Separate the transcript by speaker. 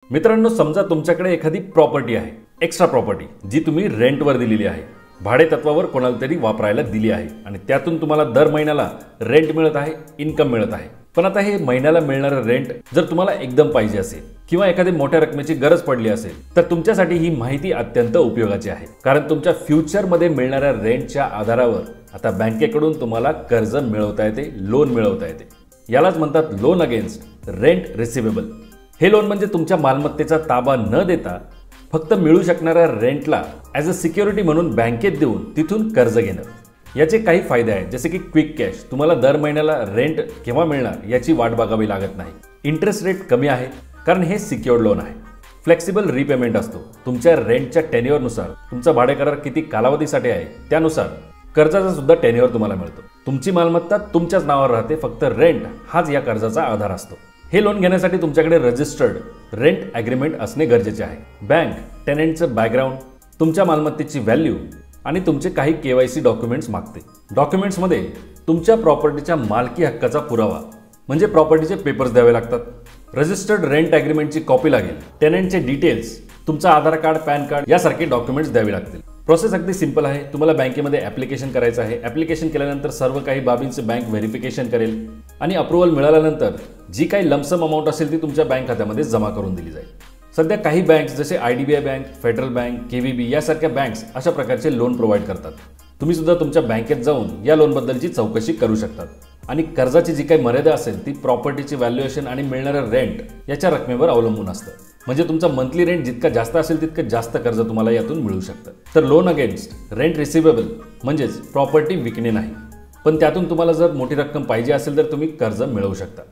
Speaker 1: मित्रांनो, समजा तुमच्याकडे एखादी प्रॉपर्टी आहे, एक्स्ट्रा प्रॉपर्टी, जी तुम्ही रेंटवर दिलेली आहे, भाडे तत्वावर कोणाला तरी वापरायला दिली आहे आणि त्यातून तुम्हाला दर महिन्याला रेंट मिळत आहे, इन्कम मिळत आहे। पण आता हे महिन्याला मिळणारे रेंट जर तुम्हाला एकदम पाहिजे असेल किंवा एखादी मोठ्या रकमेची गरज पडली असेल तर तुमच्यासाठी ही माहिती अत्यंत उपयोगाची आहे। कारण तुमच्या फ्युचरमध्ये मिळणाऱ्या रेंटच्या आधारावर आता बँकेकडून तुम्हाला कर्ज मिळवता येते, लोन मिळवता येते। यालाच म्हणतात लोन अगेन्स्ट रेंट रिसिवेबल। हे लोन म्हणजे तुमच्या मालमत्तेचा ताबा न देता फक्त मिळू शकणाऱ्या रेंटला ॲज अ सिक्युरिटी म्हणून बँकेत देऊन तिथून कर्ज घेणं। याचे काही फायदे आहेत, जसे की क्विक कॅश, तुम्हाला दर महिन्याला रेंट केव्हा मिळणार याची वाट बघावी लागत नाही। इंटरेस्ट रेट कमी आहे कारण हे सिक्युअर्ड लोन आहे। फ्लेक्सिबल रिपेमेंट असतो, तुमच्या रेंटच्या टेन्युअरनुसार, तुमचा भाडे करार किती कालावधीसाठी आहे त्यानुसार कर्जाचा सुद्धा टेन्युअर तुम्हाला मिळतो। तुमची मालमत्ता तुमच्याच नावावर राहते, फक्त रेंट हाच या कर्जाचा आधार असतो। हे लोन घेण्यासाठी तुमच्याकडे रजिस्टर्ड रेंट ॲग्रीमेंट असणे गरजेचे आहे। बँक टेनंटचं बॅकग्राऊंड, तुमच्या मालमत्तेची व्हॅल्यू आणि तुमचे काही KYC डॉक्युमेंट्स मागते। डॉक्युमेंट्समध्ये तुमच्या प्रॉपर्टीच्या मालकी हक्काचा पुरावा म्हणजे प्रॉपर्टीचे पेपर्स द्यावे लागतात। रजिस्टर्ड रेंट ॲग्रीमेंटची कॉपी लागेल, टेनंटचे डिटेल्स, तुमचा आधार कार्ड, पॅन कार्ड यासारखे डॉक्युमेंट्स द्यावे लागतील। प्रोसेस अगदी सिंपल आहे। तुम्हाला बँकेमध्ये ॲप्लिकेशन करायचं आहे। ॲप्लिकेशन केल्यानंतर सर्व काही बाबींचे बँक व्हेरिफिकेशन करेल आणि अप्रूव्हल मिळाल्यानंतर जी काही लमसम अमाऊंट असेल ती तुमच्या बँक खात्यामध्ये जमा करून दिली जाईल। सध्या काही बँक्स जसे IDBI bank, federal bank, KVB यासारख्या बँक्स अशा प्रकारचे लोन प्रोव्हाइड करतात। तुम्ही सुद्धा तुमच्या बँकेत जाऊन या लोनबद्दलची चौकशी करू शकतात आणि कर्जाची जी काही मर्यादा असेल ती प्रॉपर्टीची व्हॅल्युएशन आणि मिळणारे रेंट याच्या रकमेवर अवलंबून असतं। म्हणजे तुमचा मंथली रेंट जितका जास्त असेल तितकं जास्त कर्ज तुम्हाला यातून मिळू शकतं। तर लोन अगेन्स्ट रेंट रिसिवेबल म्हणजेच प्रॉपर्टी विकणे नाही, पण त्यातून तुम्हाला जर मोठी रक्कम पाहिजे असेल तर तुम्ही कर्ज मिळवू शकता।